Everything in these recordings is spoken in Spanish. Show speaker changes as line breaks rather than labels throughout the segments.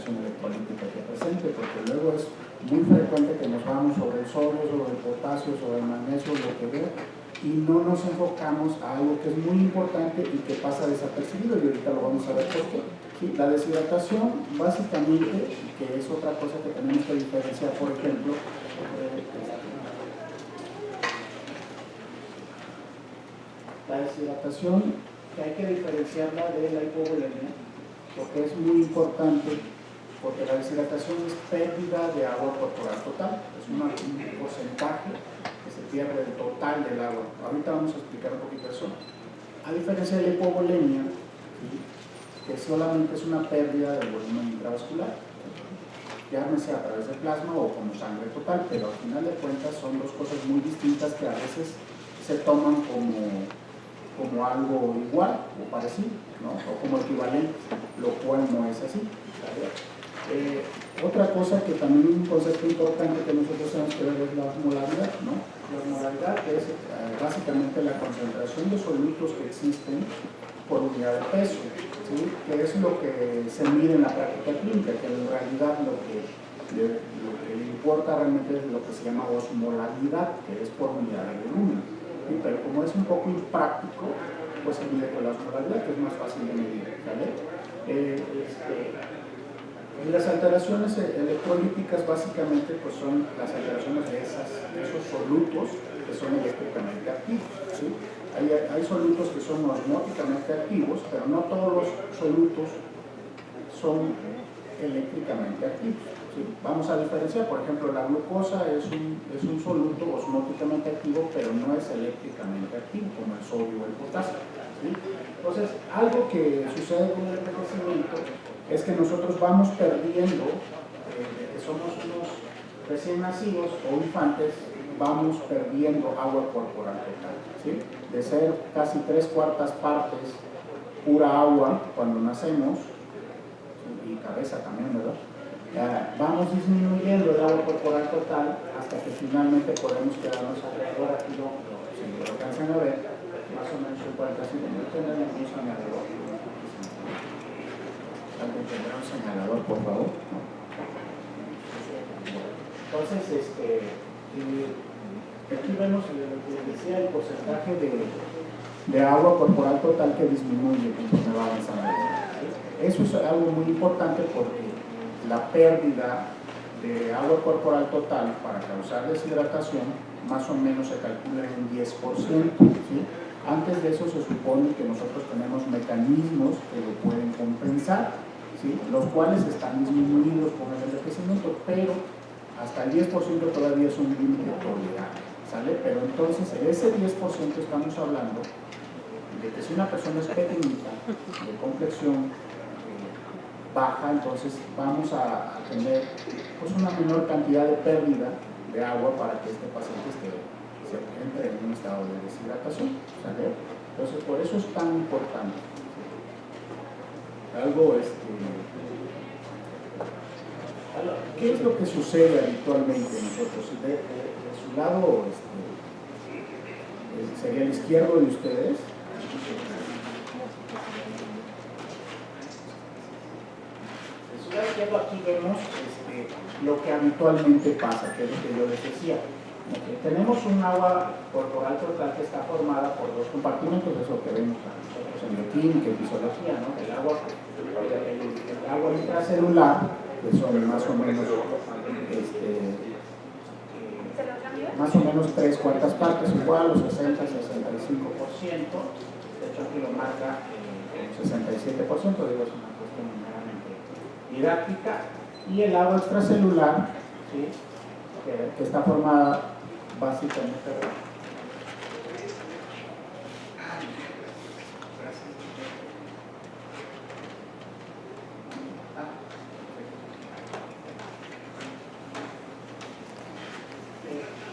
concentración electrolítica que presente, porque luego es muy frecuente que nos vamos sobre el sodio, sobre el potasio, sobre el magnesio, lo que vea, y no nos enfocamos a algo que es muy importante y que pasa desapercibido, y ahorita lo vamos a ver por qué. Sí, la deshidratación, básicamente, que es otra cosa que tenemos que diferenciar, por ejemplo, la deshidratación, que hay que diferenciarla de la hipovolemia, porque es muy importante, porque la deshidratación es pérdida de agua corporal total, es un porcentaje que se pierde del total del agua. Ahorita vamos a explicar un poquito eso. A diferencia de la hipovolemia, ¿sí?, que solamente es una pérdida del volumen intravascular, llámese a través del plasma o como sangre total, pero al final de cuentas son dos cosas muy distintas que a veces se toman como algo igual o parecido, ¿no?, o como equivalente, lo cual no es así. Otra cosa que también un concepto importante que nosotros tenemos que ver es la osmolaridad, ¿no? La osmolaridad es básicamente la concentración de solutos que existen por unidad de peso, ¿sí?, que es lo que se mide en la práctica clínica, que en realidad lo que le importa realmente es lo que se llama osmolaridad, que es por unidad de volumen. ¿Sí? Pero como es un poco impráctico, pues se mide con la osmolaridad, que es más fácil de medir, ¿vale? Las alteraciones electrolíticas básicamente pues son las alteraciones de esos solutos que son eléctricamente activos, ¿sí? Hay solutos que son osmóticamente activos, pero no todos los solutos son eléctricamente activos, ¿sí? Vamos a diferenciar, por ejemplo, la glucosa es un soluto osmóticamente activo, pero no es eléctricamente activo, como el sodio o el potasio, ¿sí? Entonces, algo que sucede con el envejecimiento es que nosotros vamos perdiendo, que somos unos recién nacidos o infantes, vamos perdiendo agua corporal total, ¿sí? De ser casi 3/4 partes pura agua cuando nacemos, y cabeza también, ¿verdad? Vamos disminuyendo el agua corporal total hasta que finalmente podemos quedarnos alrededor, aquí si lo alcanzan a ver, más o menos un 45 minutos. Tenemos un señalador. ¿Alguien tendrá un señalador, por favor? Entonces, aquí vemos, les decía, el porcentaje de agua corporal total que disminuye conforme va avanzando. Eso es algo muy importante porque la pérdida de agua corporal total para causar deshidratación más o menos se calcula en 10%, ¿sí? Antes de eso se supone que nosotros tenemos mecanismos que lo pueden compensar, ¿sí?, los cuales están disminuidos con el envejecimiento, pero hasta el 10% todavía es un límite tolerable, ¿sale? Pero entonces en ese 10% estamos hablando de que si una persona es pequeñita, de complexión baja, entonces vamos a tener pues una menor cantidad de pérdida de agua para que este paciente se entre en un estado de deshidratación, ¿sale? Entonces por eso es tan importante. ¿Qué es lo que sucede habitualmente nosotros? De su lado sería el izquierdo de ustedes. Aquí vemos lo que habitualmente pasa, que es lo que yo les decía. Tenemos un agua corporal total que está formada por dos compartimentos, es lo que vemos nosotros en bioquímica y fisiología, ¿no? El agua intracelular, que son más o menos 3/4 partes, igual, o 60-65%, de hecho aquí lo marca 67%, digo, es una cuestión didáctica, y el agua extracelular, ¿sí?, que está formada básicamente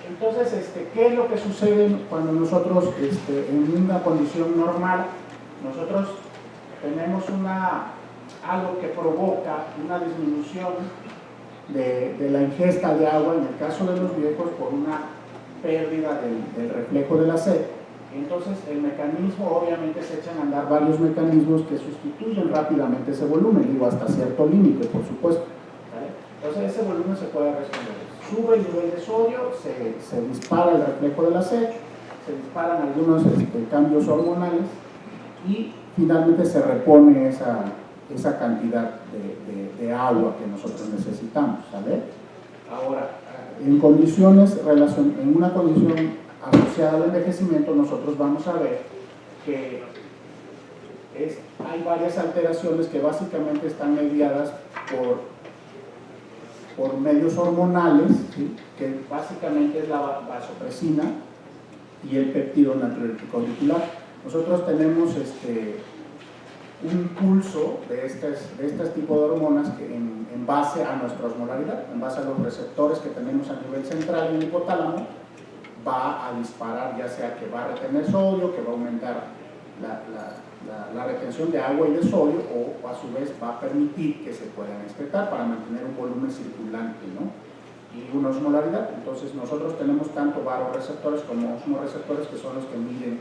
entonces, ¿qué es lo que sucede cuando nosotros en una condición normal nosotros tenemos algo que provoca una disminución de la ingesta de agua, en el caso de los viejos por una pérdida del reflejo de la sed, Entonces el mecanismo, obviamente se echan a andar varios mecanismos que sustituyen rápidamente ese volumen, digo hasta cierto límite por supuesto, ¿vale? Entonces ese volumen se puede responder, sube el nivel de sodio, se dispara el reflejo del acecho, se disparan algunos cambios hormonales y finalmente se repone esa cantidad de agua que nosotros necesitamos, ¿vale? Ahora, en una condición asociada al envejecimiento, nosotros vamos a ver que hay varias alteraciones que básicamente están mediadas por medios hormonales, ¿sí? Que básicamente es la vasopresina y el péptido natriurético auricular. Nosotros tenemos un pulso de este tipo de hormonas que en base a nuestra osmolaridad, en base a los receptores que tenemos a nivel central en el hipotálamo, va a disparar, ya sea que va a retener sodio, que va a aumentar la retención de agua y de sodio, o a su vez va a permitir que se puedan excretar para mantener un volumen circulante, ¿no? Y una osmolaridad. Entonces nosotros tenemos tanto vasoreceptores como osmoreceptores, que son los que miden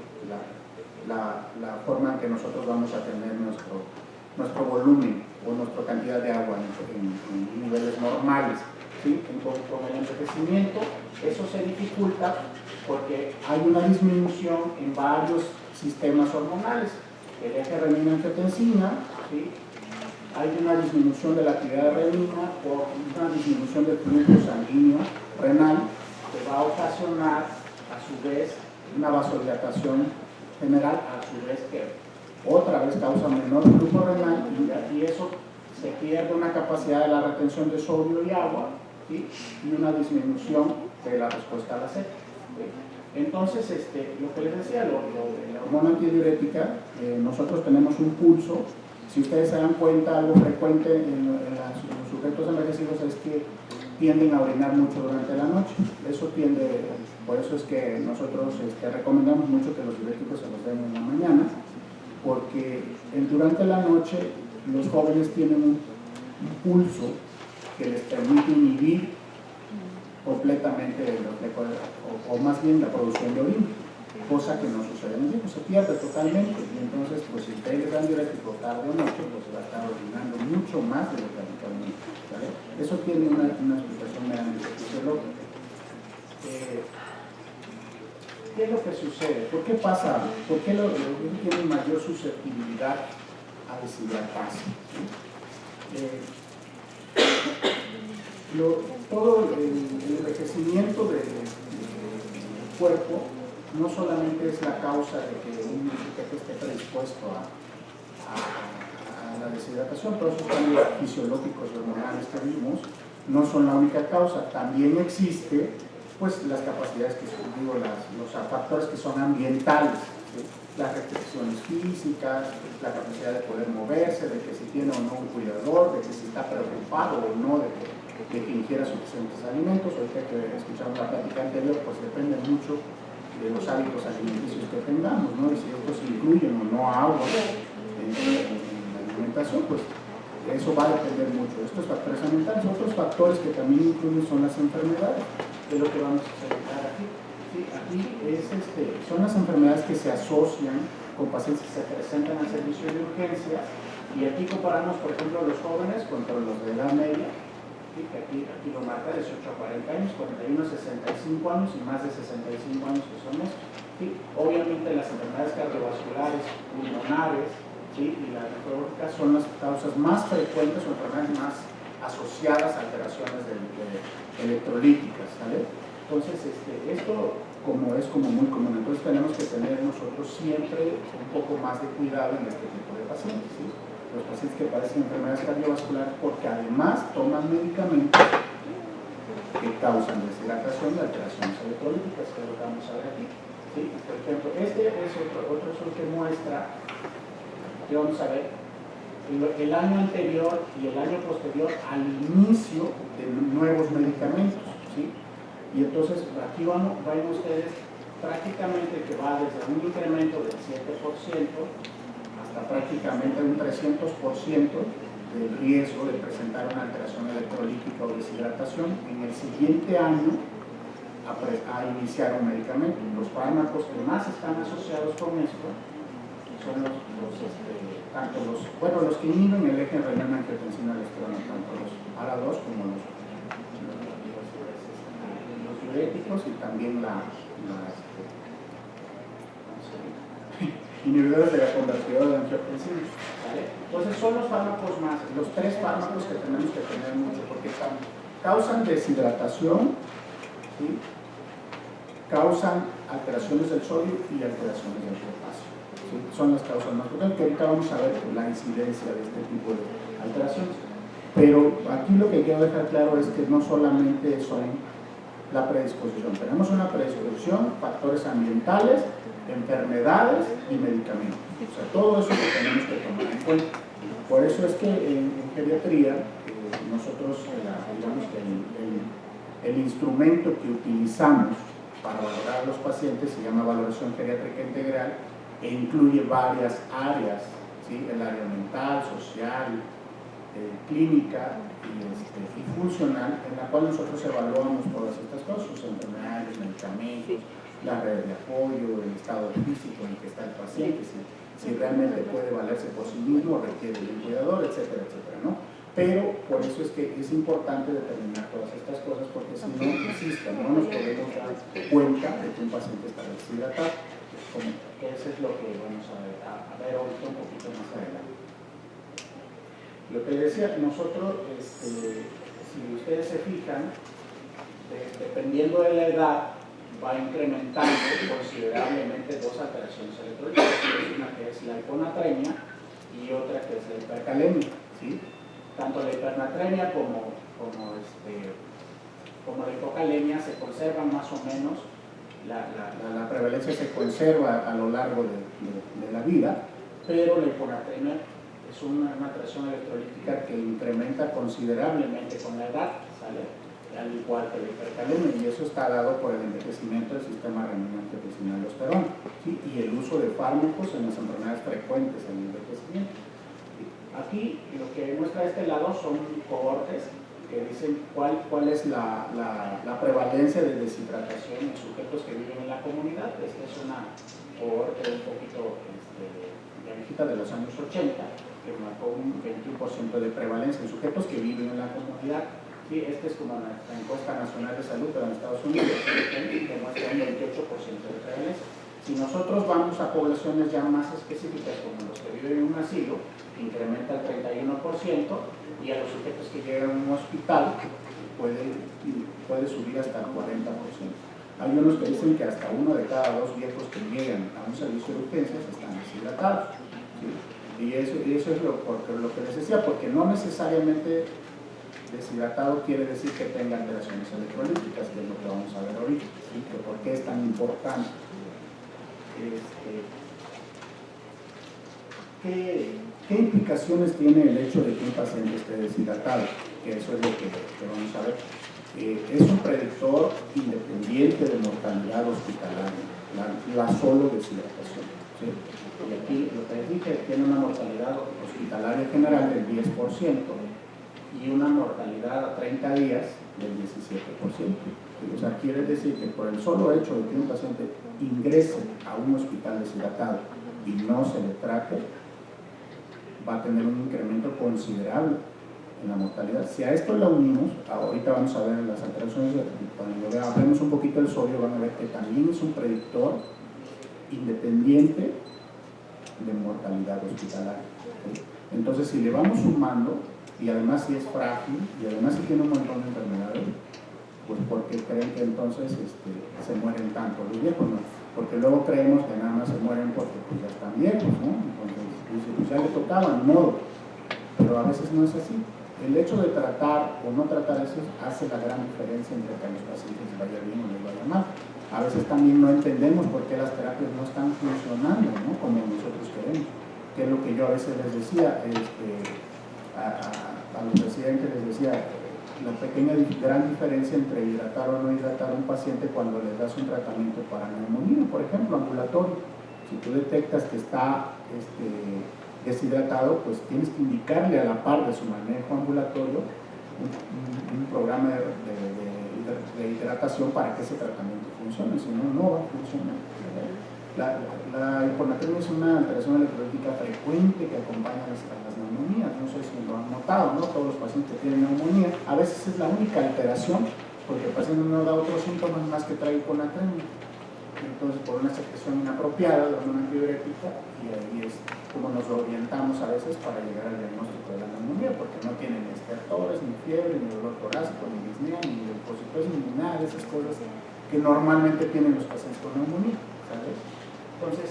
la forma en que nosotros vamos a tener nuestro volumen o nuestra cantidad de agua en niveles normales, ¿sí? Con el envejecimiento eso se dificulta porque hay una disminución en varios sistemas hormonales, el eje renina-angiotensina, ¿sí? Hay una disminución de la actividad de renina por una disminución del flujo sanguíneo renal que va a ocasionar a su vez una vasodilatación general, a su vez que otra vez causa menor flujo renal y eso se pierde una capacidad de la retención de sodio y agua, ¿sí? Y una disminución de la respuesta al aceite, ¿sí? Entonces, lo que les decía, la hormona antidiurética, nosotros tenemos un pulso. Si ustedes se dan cuenta, algo frecuente en los sujetos envejecidos es que tienden a orinar mucho durante la noche. Por eso es que nosotros recomendamos mucho que los diuréticos se los den en la mañana, porque durante la noche los jóvenes tienen un pulso que les permite inhibir completamente el reflejo, o más bien la producción de orina, cosa que no sucede en el viejo, se pierde totalmente, y entonces pues si ustedes les dan diurético tarde o noche, pues se va a estar orinando mucho más de lo que habitualmente, ¿vale? Eso tiene una explicación meramente fisiológica. ¿Qué es lo que sucede? ¿Por qué pasa? ¿Por qué los niños tienen mayor susceptibilidad a deshidratarse? ¿Sí? Todo el envejecimiento del cuerpo no solamente es la causa de que un sujeto esté predispuesto a la deshidratación, todos esos cambios fisiológicos y hormonales que vimos no son la única causa. También existe pues las capacidades que son, los factores que son ambientales, ¿sí? Las restricciones físicas, la capacidad de poder moverse, de que si tiene o no un cuidador, de que si está preocupado o no de que ingiera suficientes alimentos. Ahorita que escuchamos la plática anterior, pues depende mucho de los hábitos alimenticios que tengamos, ¿no? Y si estos incluyen o no agua en la alimentación, pues eso va a depender mucho. Estos factores ambientales, otros factores que también incluyen son las enfermedades, que es lo que vamos a celebrar aquí. Sí, aquí son las enfermedades que se asocian con pacientes que se presentan al servicio de urgencias, y aquí comparamos, por ejemplo, los jóvenes contra los de edad media. ¿Sí? Aquí lo marca 18 a 40 años, 41 a 65 años y más de 65 años que son estos. ¿Sí? Obviamente las enfermedades cardiovasculares, pulmonares, ¿sí? Y las nefrológicas son las causas más frecuentes o enfermedades más asociadas a alteraciones electrolíticas, ¿vale? Entonces, esto es como muy común. Entonces tenemos que tener nosotros siempre un poco más de cuidado en este tipo de pacientes, ¿sí? Los pacientes que padecen enfermedades cardiovasculares, porque además toman medicamentos que causan deshidratación y alteraciones electrolíticas, que es lo que vamos a ver aquí, ¿sí? Por ejemplo, este es otro estudio que muestra, que vamos a ver, el año anterior y el año posterior al inicio de nuevos medicamentos, ¿sí? Y entonces aquí ven ustedes prácticamente que va desde un incremento del 7% hasta prácticamente un 300% del riesgo de presentar una alteración electrolítica o deshidratación en el siguiente año a iniciar un medicamento. Los fármacos que más están asociados con esto son los que inhiben el eje renina-angiotensina-aldosterona, tanto los ARA2 como los diuréticos y también inhibidores de la convertidora de angiotensina. ¿Vale? Entonces son los fármacos los tres fármacos que tenemos que tener mucho, porque causan deshidratación, ¿sí? Causan alteraciones del sodio y alteraciones del potasio. ¿Sí? Son las causas más potentes, que ahorita vamos a ver la incidencia de este tipo de alteraciones. Pero aquí lo que quiero dejar claro es que no solamente son la predisposición, tenemos una predisposición, factores ambientales, enfermedades y medicamentos. O sea, todo eso lo tenemos que tomar en cuenta. Por eso es que en geriatría, nosotros, digamos que el instrumento que utilizamos para valorar a los pacientes se llama valoración geriátrica integral e incluye varias áreas, ¿sí? El área mental, social, clínica y funcional, en la cual nosotros evaluamos todas estas cosas, sus enfermedades, medicamentos, la red de apoyo, el estado físico en el que está el paciente, si realmente puede valerse por sí mismo, requiere de un cuidador, etcétera, etcétera, ¿no? Pero por eso es que es importante determinar todas estas cosas, porque si no, insisto, no nos podemos dar cuenta de que un paciente está deshidratado. Eso es lo que vamos a ver ahorita un poquito más adelante. Lo que decía, nosotros, si ustedes se fijan, dependiendo de la edad, va incrementando considerablemente dos alteraciones electrolíticas, una que es la hiponatremia y otra que es la hipercalemia, ¿sí? Tanto la hipernatremia como la hipocalemia se conservan más o menos, la prevalencia se conserva a lo largo de la vida, pero la hiponatremia es una alteración electrolítica que incrementa considerablemente con la edad, ¿sale? Al igual que la hipercalemia, y eso está dado por el envejecimiento del sistema renina-angiotensina-aldosterona, ¿sí? Y el uso de fármacos en las enfermedades frecuentes en el envejecimiento. Aquí lo que muestra este lado son cohortes que dicen cuál es la prevalencia de deshidratación en sujetos que viven en la comunidad. Esta es una cohorte un poquito viejita de los años 80, que marcó un 21% de prevalencia en sujetos que viven en la comunidad. Sí, esta es como la encuesta nacional de salud, pero en Estados Unidos, que muestra un 28% de prevalencia. Si nosotros vamos a poblaciones ya más específicas, como los que viven en un asilo, incrementa el 31%, y a los sujetos que llegan a un hospital puede subir hasta el 40%. Hay unos que dicen que hasta 1 de cada 2 viejos que llegan a un servicio de urgencias están deshidratados, ¿sí? Y eso es lo que les decía, porque no necesariamente deshidratado quiere decir que tenga alteraciones electrolíticas, que es lo que vamos a ver ahorita, ¿sí? Que por qué es tan importante. ¿Qué implicaciones tiene el hecho de que un paciente esté deshidratado? Que eso es lo que vamos a ver. Es un predictor independiente de mortalidad hospitalaria, la solo deshidratación, ¿sí? Y aquí lo que les dije, tiene una mortalidad hospitalaria general del 10% y una mortalidad a 30 días del 17%. O sea, quiere decir que por el solo hecho de que un paciente ingrese a un hospital deshidratado y no se le trate, va a tener un incremento considerable en la mortalidad. Si a esto le unimos, ahorita vamos a ver las alteraciones, cuando hablemos un poquito del sodio, van a ver que también es un predictor independiente de mortalidad hospitalaria, ¿sí? Entonces, si le vamos sumando, y además si es frágil, y además si tiene un montón de enfermedades, pues porque creen que entonces se mueren tanto los viejos, ¿no? Porque luego creemos que nada más se mueren porque pues, ya están viejos, ¿no? Entonces, pues ya le tocaban, modo, pero a veces no es así. El hecho de tratar o no tratar eso hace la gran diferencia entre que a los pacientes les vaya bien o les vaya mal. A veces también no entendemos por qué las terapias no están funcionando, ¿no? Como nosotros queremos, que es lo que yo a veces les decía, a los residentes les decía, la pequeña gran diferencia entre hidratar o no hidratar a un paciente cuando les das un tratamiento para neumonía, por ejemplo, ambulatorio. Si tú detectas que está deshidratado, pues tienes que indicarle a la par de su manejo ambulatorio un programa de hidratación para que ese tratamiento funcione, si no, no va a funcionar. La hiponatremia es una alteración electrolítica frecuente que acompaña a las neumonías. No sé si lo han notado, ¿no? Todos los pacientes que tienen neumonía, a veces es la única alteración porque el paciente no da otros síntomas más que trae hiponatremia. Entonces, por una secreción inapropiada de una antidiurética, y ahí es como nos orientamos a veces para llegar al diagnóstico de la neumonía, porque no tienen ni estertores, ni fiebre, ni dolor torácico, ni disnea, ni leucocitosis, ni nada de esas cosas que normalmente tienen los pacientes con neumonía, ¿sabes? Entonces,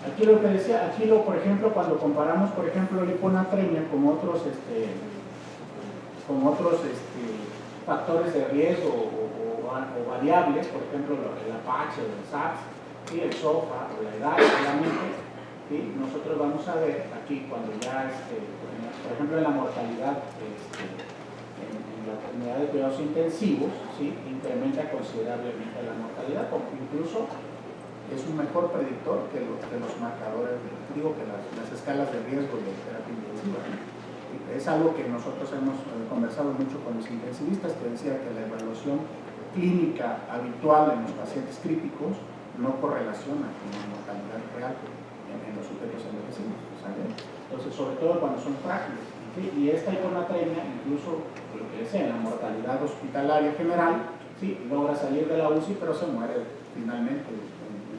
aquí lo que decía, por ejemplo, cuando comparamos, por ejemplo, la hiponatremia con otros, factores de riesgo o variables, por ejemplo, el Apache o el SAPS, ¿sí? El SOFA o la edad, solamente, ¿sí? Nosotros vamos a ver aquí cuando ya, por ejemplo, en la mortalidad, en la unidad de cuidados intensivos, ¿sí? Incrementa considerablemente la mortalidad, incluso es un mejor predictor que los marcadores, que las escalas de riesgo de terapia intensiva. Es algo que nosotros hemos conversado mucho con los intensivistas, que decía que la evaluación clínica habitual en los pacientes críticos no correlaciona con la mortalidad real en los sujetos envejecidos, ¿sabes? Entonces, sobre todo cuando son frágiles. ¿Sí? Y esta hiponatremia, incluso lo que decía, en la mortalidad hospitalaria general, ¿sí? Logra salir de la UCI, pero se muere finalmente en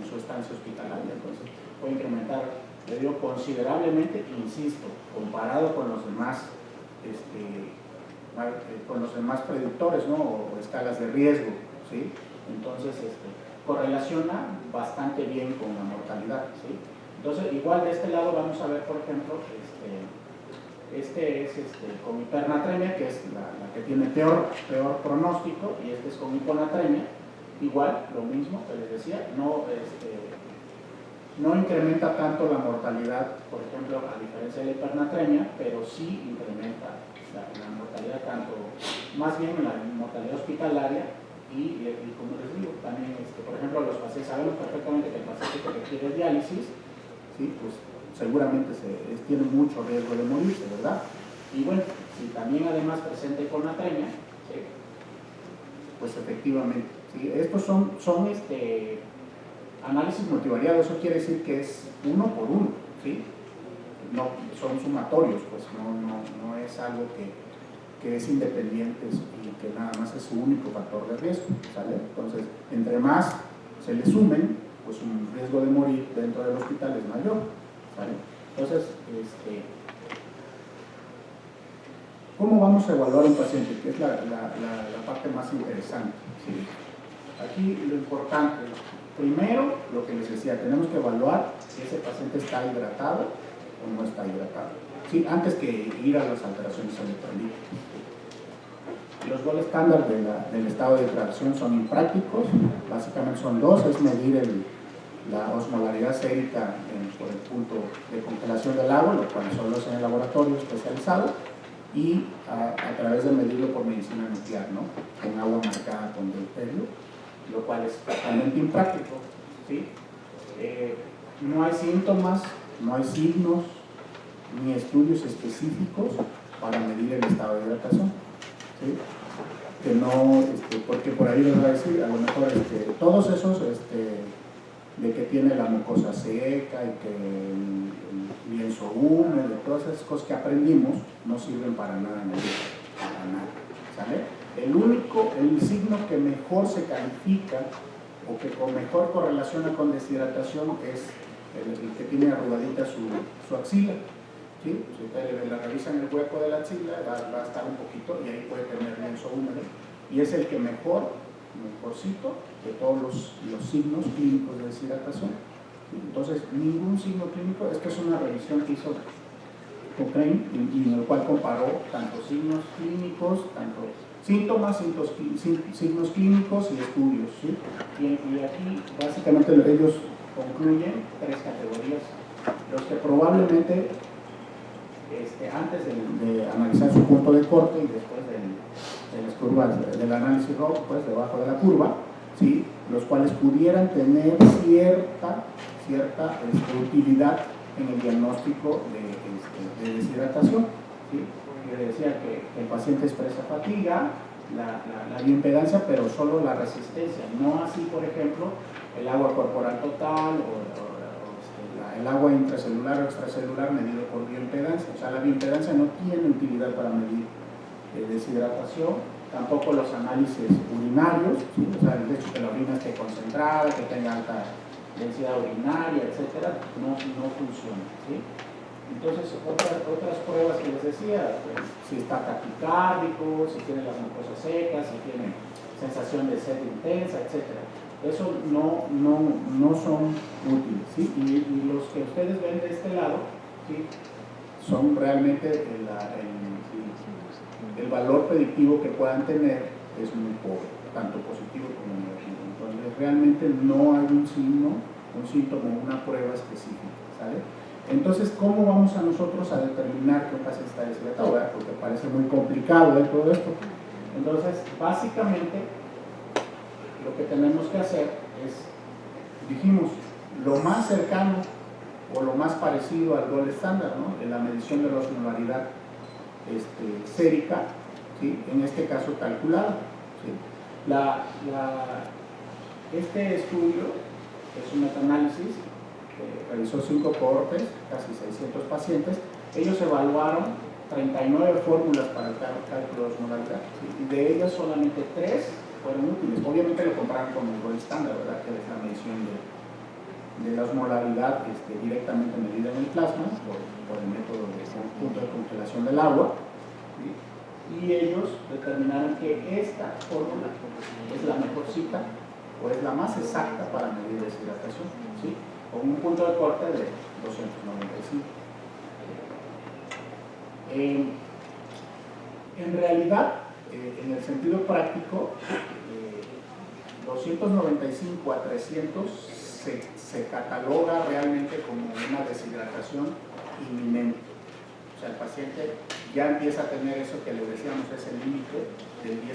su estancia hospitalaria. Entonces, puede incrementar, le digo, considerablemente, insisto, comparado con los demás, predictores, ¿no? O escalas de riesgo, ¿sí? Entonces, correlaciona bastante bien con la mortalidad, ¿sí? Entonces, igual de este lado vamos a ver, por ejemplo, es con hipernatremia, que es la que tiene peor pronóstico, y es con hiponatremia. Igual, lo mismo que les decía, no incrementa tanto la mortalidad, por ejemplo, a diferencia de la hipernatremia, pero sí incrementa la mortalidad, más bien la mortalidad hospitalaria y como les digo, también, por ejemplo, los pacientes, sabemos perfectamente que el paciente que requiere diálisis, ¿sí? Pues seguramente tiene mucho riesgo de morirse, ¿verdad? Y bueno, si también además presenta hiponatremia, ¿sí? Pues efectivamente, ¿sí? Estos son análisis multivariados. Eso quiere decir que es uno por uno, ¿sí? No son sumatorios, pues no es algo que es independiente y que nada más es su único factor de riesgo, ¿sale? Entonces, entre más se le sumen, pues un riesgo de morir dentro del hospital es mayor, ¿sale? Entonces, ¿cómo vamos a evaluar a un paciente? Que es la parte más interesante, ¿sí? Aquí lo importante, primero, lo que les decía, tenemos que evaluar si ese paciente está hidratado o no está hidratado, ¿sí? Antes que ir a las alteraciones electrolíticas. Los goles estándar del estado de hidratación son imprácticos, básicamente son dos, es medir la osmolaridad sérica por el punto de congelación del agua, lo cual solo es en el laboratorio especializado, y a través de medirlo por medicina nuclear, ¿no? Con agua marcada con deuterio, lo cual es totalmente impráctico, ¿sí? No hay síntomas, no hay signos, ni estudios específicos para medir el estado de hidratación, ¿sí? Que no, porque por ahí les voy a decir, a lo mejor todos esos, de que tiene la mucosa seca y que el lienzo húmedo, todas esas cosas que aprendimos no sirven para nada en el día, para nada, ¿sale? El signo que mejor se califica o que mejor correlaciona con deshidratación es el que tiene arrugadita su axila, ¿sí? Si ustedes la revisan el hueco de la axila, va a estar un poquito y ahí puede tener lienzo húmedo, y es el que mejorcito de todos los signos clínicos de deshidratación. Entonces, ningún signo clínico, esto es una revisión que hizo Cochrane y en el cual comparó tanto signos clínicos, tanto síntomas, signos clínicos y estudios, ¿sí? Y aquí básicamente ellos concluyen tres categorías. Los que probablemente antes de analizar su punto de corte y después de las curvas del análisis rojo, pues debajo de la curva, ¿sí? Los cuales pudieran tener cierta utilidad en el diagnóstico de deshidratación, ¿sí? le decía que el paciente expresa fatiga, la bioimpedancia, pero solo la resistencia, no así, por ejemplo, el agua corporal total el agua intracelular o extracelular medido por bioimpedancia. O sea, la bioimpedancia no tiene utilidad para medir deshidratación, tampoco los análisis urinarios, ¿sí? O sea, el hecho que la orina esté concentrada, que tenga alta densidad urinaria, etcétera, no funciona, ¿sí? Entonces, otras pruebas que les decía, pues, si está taquicárdico, si tiene las mucosas secas, si tiene sensación de sed intensa, etcétera. Eso no son útiles, ¿sí? Y los que ustedes ven de este lado, ¿sí? Son realmente el valor predictivo que puedan tener es muy pobre, tanto positivo como negativo. Entonces, realmente no hay un signo, un síntoma, una prueba específica, ¿sale? Entonces, ¿cómo vamos a nosotros a determinar que un paciente está deshidratado? Porque parece muy complicado todo esto. Entonces, básicamente, lo que tenemos que hacer es, dijimos, lo más cercano o lo más parecido al gol estándar, ¿no? En la medición de la osmolaridad sérica, ¿sí? En este caso calculada, ¿sí? Este estudio es un metaanálisis que realizó 5 cohortes, casi 600 pacientes. Ellos evaluaron 39 fórmulas para el cálculo de osmolaridad, ¿sí? Y de ellas solamente 3 fueron útiles. Obviamente lo compararon con el gol estándar, ¿verdad? Que es la medición de la osmolaridad directamente medida en el plasma por el método de punto de congelación del agua, ¿sí? Y ellos determinaron que esta fórmula es la mejor cita o es la más exacta para medir deshidratación, ¿sí? Con un punto de corte de 295. En realidad, en el sentido práctico, 295 a 300 se cataloga realmente como una deshidratación inminente. O sea, el paciente ya empieza a tener eso que le decíamos es el límite del 10%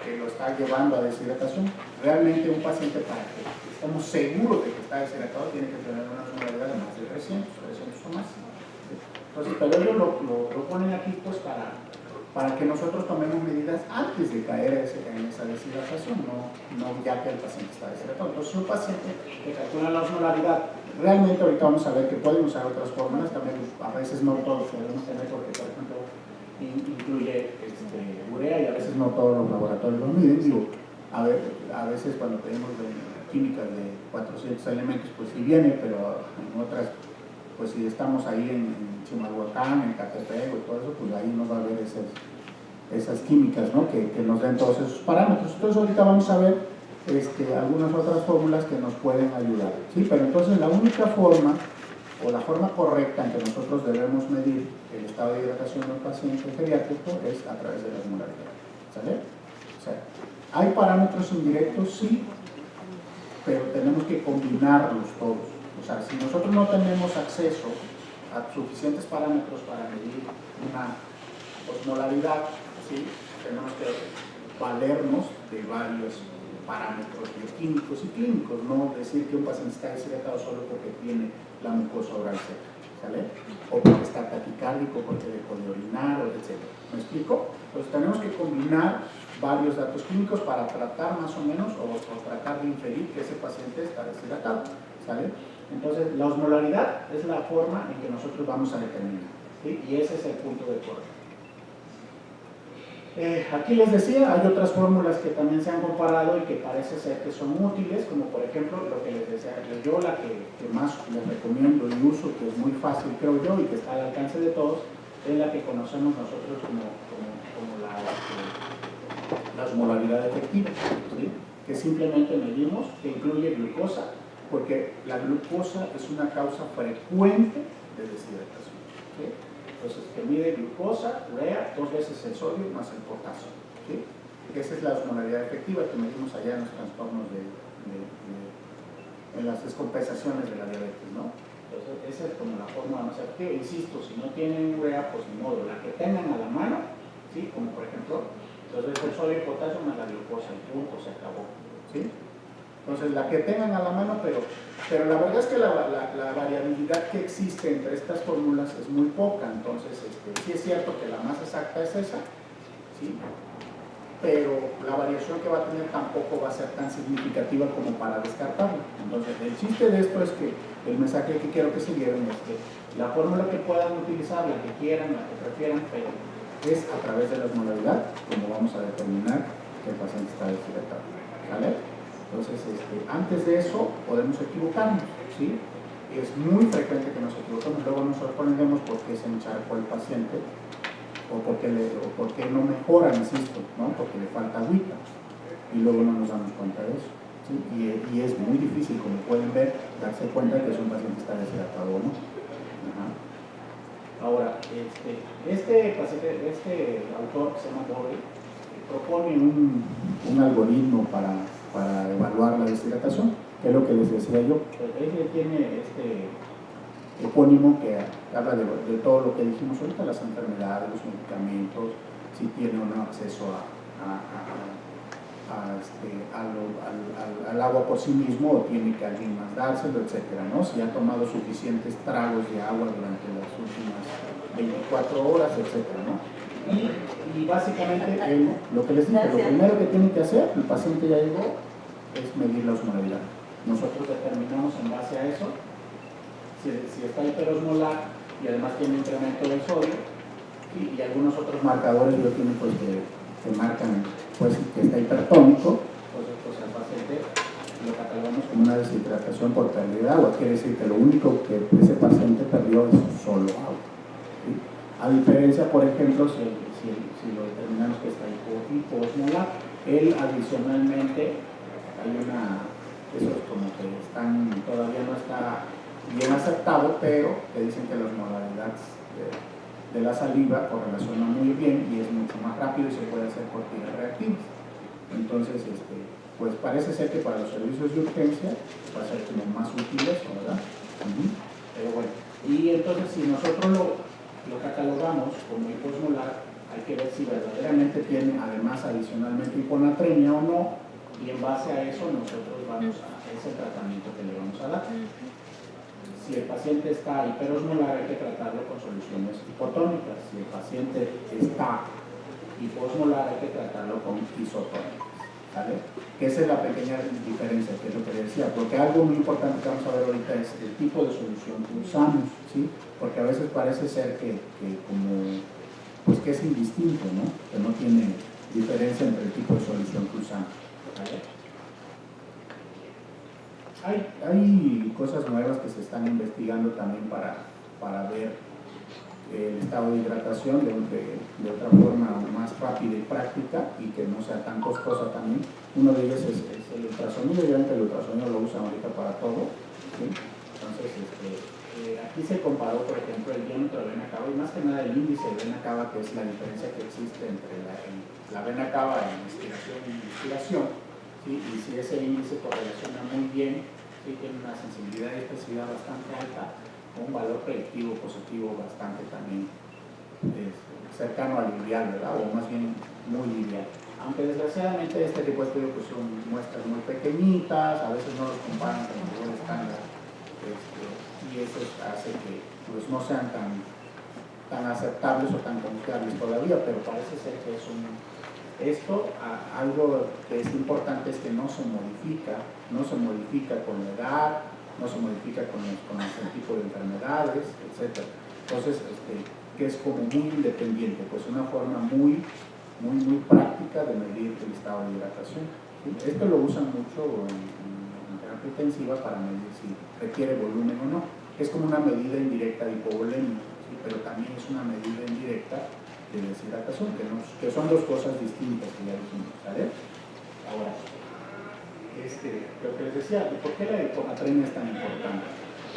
que lo está llevando a deshidratación. Realmente un paciente, para que estemos seguros de que está deshidratado, tiene que tener una osmolaridad de más de 300 o más. Entonces, pero ellos lo ponen aquí pues para que nosotros tomemos medidas antes de caer en esa deshidratación, no ya que el paciente está deshidratado. Entonces, un paciente que calcula la osmolaridad, realmente ahorita vamos a ver que pueden usar otras fórmulas, también a veces no todos podemos tener, porque por ejemplo incluye urea y a veces no todos los laboratorios lo miden. Digo, a veces cuando tenemos químicas de 400 elementos, pues sí viene, pero en otras, pues si estamos ahí en Chimalhuacán, en Catepec y todo eso, pues ahí no va a haber esas químicas, ¿no? que nos den todos esos parámetros. Entonces ahorita vamos a ver algunas otras fórmulas que nos pueden ayudar, ¿sí? Pero entonces la única forma o la forma correcta en que nosotros debemos medir el estado de hidratación del paciente geriátrico es a través de la osmolaridad, ¿sale? O sea, hay parámetros indirectos, sí, pero tenemos que combinarlos todos. O sea, si nosotros no tenemos acceso a suficientes parámetros para medir una osmolaridad, ¿sí? Tenemos que valernos de varios parámetros bioquímicos y clínicos, no decir que un paciente está deshidratado solo porque tiene la mucosa oral seca, ¿sale? O porque está taquicárdico, porque dejó de orinar, etc. ¿Me explico? Entonces tenemos que combinar varios datos clínicos para tratar más o menos o tratar de inferir que ese paciente está deshidratado, ¿sale? Entonces la osmolaridad es la forma en que nosotros vamos a determinar, ¿sí? Y ese es el punto de corte. Aquí les decía, hay otras fórmulas que también se han comparado y que parece ser que son útiles, como por ejemplo lo que les decía, yo la que más les recomiendo y uso, que es muy fácil creo yo y que está al alcance de todos, es la que conocemos nosotros como la osmolaridad efectiva, ¿sí? Que simplemente medimos, que incluye glucosa, porque la glucosa es una causa frecuente de deshidratación, ¿sí? Entonces, que mide glucosa, urea, 2 veces el sodio más el potasio, ¿sí? Esa es la osmolaridad efectiva que medimos allá en los trastornos en las descompensaciones de la diabetes, ¿no? Entonces, esa es como la forma más efectiva. Insisto, si no tienen urea, pues ni modo, la que tengan a la mano, ¿sí? Como por ejemplo, 2 veces el sodio y potasio más la glucosa, el punto, se acabó, ¿sí? Entonces, la que tengan a la mano, pero Pero la verdad es que la variabilidad que existe entre estas fórmulas es muy poca, entonces sí es cierto que la más exacta es esa, ¿sí? Pero la variación que va a tener tampoco va a ser tan significativa como para descartarla. Entonces el chiste de esto es que el mensaje que quiero que se lleven es que la fórmula que puedan utilizar, la que quieran, la que prefieran, pero es a través de la osmolaridad como vamos a determinar que el paciente está deshidratado, ¿vale? Entonces, antes de eso podemos equivocarnos, ¿sí? Es muy frecuente que nos equivoquemos, luego nos sorprendemos por qué se encharcó el paciente o por qué no mejora, insisto, ¿no? Porque le falta agüita y luego no nos damos cuenta de eso, ¿sí? Y es muy difícil, como pueden ver, darse cuenta de que un paciente está deshidratado o no. Ajá. Ahora, este autor que se llama Borrell propone un algoritmo para evaluar la deshidratación, que es lo que les decía yo. Él tiene este epónimo que habla de todo lo que dijimos ahorita, las enfermedades, los medicamentos, si tiene o no acceso al agua por sí mismo o tiene que alguien más dárselo, etcétera, ¿no? Si ha tomado suficientes tragos de agua durante las últimas 24 horas, etcétera, ¿no? Y básicamente lo que les dije, lo primero que tiene que hacer, el paciente ya llegó, es medir la osmolaridad. Nosotros determinamos en base a eso si está hiperosmolar y además tiene incremento del sodio y algunos otros marcadores bioquímicos que marcan pues, que está hipertónico, pues el paciente lo catalogamos como una deshidratación por pérdida de agua. Quiere decir que lo único que ese paciente perdió es solo agua, ¿sí? A diferencia, por ejemplo, si lo determinamos que está hipoosmolar, él adicionalmente esos como que todavía no está bien aceptado, pero que dicen que la osmolaridad de la saliva correlaciona muy bien y es mucho más rápido y se puede hacer por tiras reactivas. Entonces, pues parece ser que para los servicios de urgencia va a ser como más útil eso, ¿verdad? Pero bueno, y entonces si nosotros lo catalogamos como hipoosmolar, hay que ver si verdaderamente tiene además adicionalmente hiponatremia o no, y en base a eso nosotros vamos a ese tratamiento que le vamos a dar. Si el paciente está hiperosmolar, hay que tratarlo con soluciones hipotónicas. Si el paciente está hiposmolar, hay que tratarlo con isotónicas, ¿vale? Que esa es la pequeña diferencia, que es lo que le decía, porque algo muy importante que vamos a ver ahorita es el tipo de solución que usamos, ¿sí? Porque a veces parece ser que es indistinto, ¿no? Que no tiene diferencia entre el tipo de solución que usamos, ¿vale? Hay cosas nuevas que se están investigando también para ver el estado de hidratación de otra forma más rápida y práctica y que no sea tan costosa también. Uno de ellos es el ultrasonido, ya que el ultrasonido lo usan ahorita para todo, ¿sí? Entonces, aquí se comparó, por ejemplo, el diámetro de vena cava y más que nada el índice de vena cava, que es la diferencia que existe entre la vena cava en inspiración y inspiración, ¿sí? Y si ese índice correlaciona muy bien, ¿sí? Tiene una sensibilidad y especificidad bastante alta, con un valor predictivo positivo bastante también cercano al lineal, ¿verdad? O más bien muy lineal. Aunque desgraciadamente este tipo de estudios pues, son muestras muy pequeñitas, a veces no los comparan con el nivel estándar, y eso hace que pues, no sean tan aceptables o tan confiables todavía, pero parece ser que es algo que es importante es que no se modifica con la edad, no se modifica con el tipo de enfermedades, etc. Entonces, que es como muy independiente, pues una forma muy práctica de medir el estado de hidratación, ¿sí? Esto lo usan mucho en terapia intensiva para medir si requiere volumen o no. Es como una medida indirecta de hipovolemia, ¿sí? Pero también es una medida indirecta de deshidratación, que son dos cosas distintas que ya dijimos, ¿vale? Ahora, lo que les decía, ¿por qué la hiponatremia es tan importante?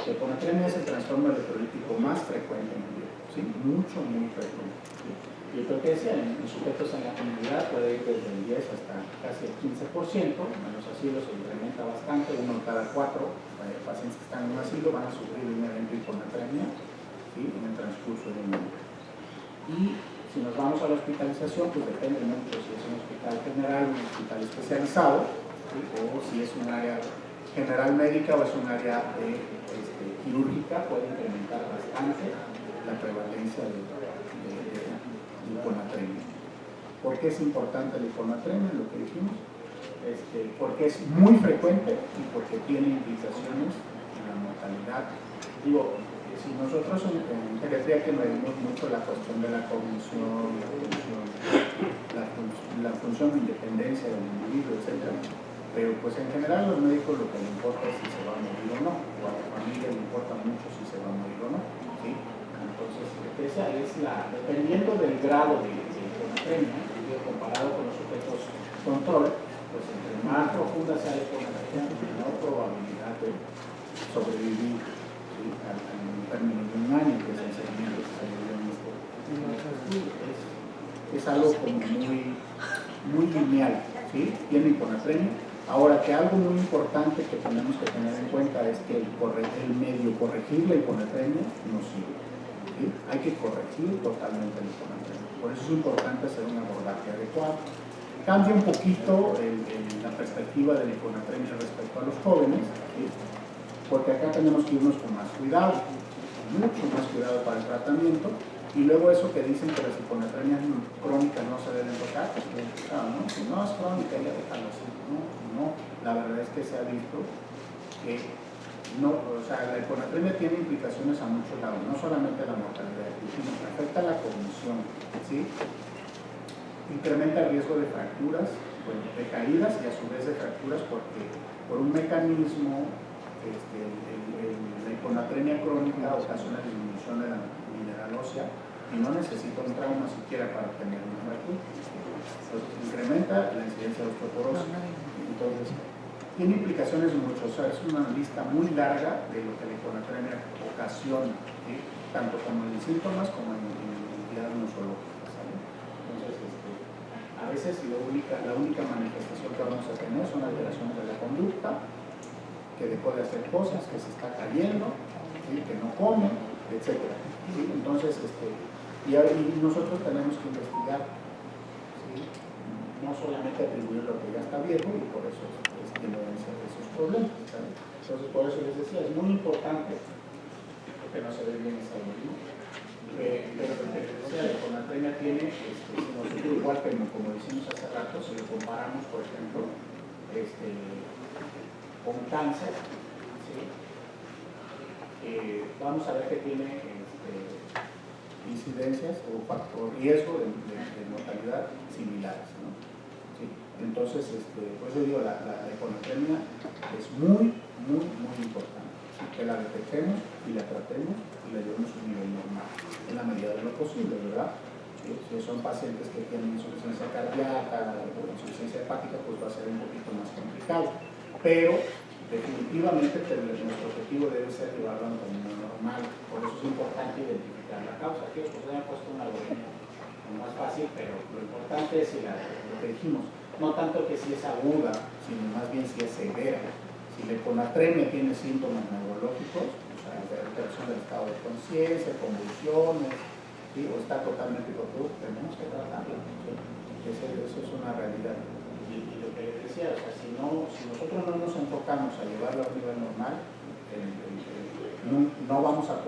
La hiponatremia es el trastorno electrolítico más frecuente en el viejo, ¿sí? Muy frecuente, ¿sí? Y lo que decía, en sujetos en la comunidad puede ir desde el 10 hasta casi el 15%, en los asilos se incrementa bastante, 1 de cada 4 pacientes que están en un asilo van a sufrir un evento de hiponatremia, ¿sí? En el transcurso de un año. Y si nos vamos a la hospitalización, pues depende mucho si es un hospital general, un hospital especializado, ¿sí? O si es un área general médica o es un área quirúrgica, puede incrementar bastante la prevalencia de hiponatremia. ¿Por qué es importante la hiponatremia? Lo que dijimos, porque es muy frecuente y porque tiene implicaciones en la mortalidad. Digo, si nosotros en pediatría que medimos mucho la cuestión de la cognición, la función de independencia del individuo, etc. Pero pues en general a los médicos lo que le importa es si se va a morir o no, o a la familia le importa mucho si se va a morir o no, ¿sí? Entonces esa es dependiendo del grado de hiponatremia, comparado con los sujetos control, pues entre más profunda sea la hiponatremia, menor probabilidad de sobrevivir, ¿sí? Al término de un año, que es el seguimiento que se dio en este estudio. Es algo como muy lineal, ¿sí? Tiene hiponatremia. Ahora, que algo muy importante que tenemos que tener en cuenta es que el medio corregir la hiponatremia no sirve, ¿sí? Hay que corregir totalmente la hiponatremia. Por eso es importante hacer un abordaje adecuado. Cambia un poquito la perspectiva de la hiponatremia respecto a los jóvenes, ¿sí? Porque acá tenemos que irnos con más cuidado, mucho más cuidado para el tratamiento. Y luego eso que dicen que las hiponatremias crónicas no se deben tocar, pues claro, ¿no? Si no es crónica, ya déjalo así. No, la verdad es que se ha visto que no, o sea, la hiponatremia tiene implicaciones a muchos lados, no solamente la mortalidad, sino que afecta la cognición, ¿sí? Incrementa el riesgo de fracturas, bueno, de caídas y a su vez de fracturas porque por un mecanismo la hiponatremia crónica ocasiona disminución de la mineral ósea y no necesita un trauma siquiera para tener una fractura. Entonces incrementa la incidencia de osteoporosis. Entonces tiene implicaciones muchas, o sea, es una lista muy larga de lo que la hiponatremia ocasiona, ¿sí? Tanto como en síntomas como en entidades nosológicas, ¿sí? Entonces a veces la única manifestación que vamos a tener son alteraciones de la conducta, que dejó de hacer cosas, que se está cayendo, ¿sí? Que no come, etc. ¿Sí? Entonces, y nosotros tenemos que investigar, ¿sí? No solamente atribuir lo que ya está viejo y por eso tiene esos problemas, ¿sabes? Entonces, por eso les decía, es muy importante, porque no se ve bien esa algoritmo, pero lo que les decía, la hiponatremia tiene, si nosotros igual que como decimos hace rato, si lo comparamos, por ejemplo, con cáncer, ¿sí? Vamos a ver que tiene incidencias o riesgo de mortalidad similares, ¿no? ¿Sí? Entonces, por eso digo, la hiponatremia es muy importante, ¿sí? Que la detectemos y la tratemos y la llevemos a un nivel normal, en la medida de lo posible, ¿verdad? ¿Sí? Si son pacientes que tienen insuficiencia cardíaca o insuficiencia hepática, pues va a ser un poquito más complicado. Pero definitivamente nuestro objetivo debe ser llevarlo a un camino normal. Por eso es importante identificar la causa. Aquí os he puesto un algoritmo más fácil, pero lo importante es lo que dijimos, no tanto que si es aguda, sino más bien si es severa. Si la hiponatremia tiene síntomas neurológicos, o sea, alteración del estado de conciencia, convulsiones, ¿sí? O está totalmente hipotudo, tenemos que tratarla, ¿sí? Eso es una realidad. Y lo que les decía, o sea, si nosotros no nos enfocamos a llevarlo a nivel normal, no vamos a poder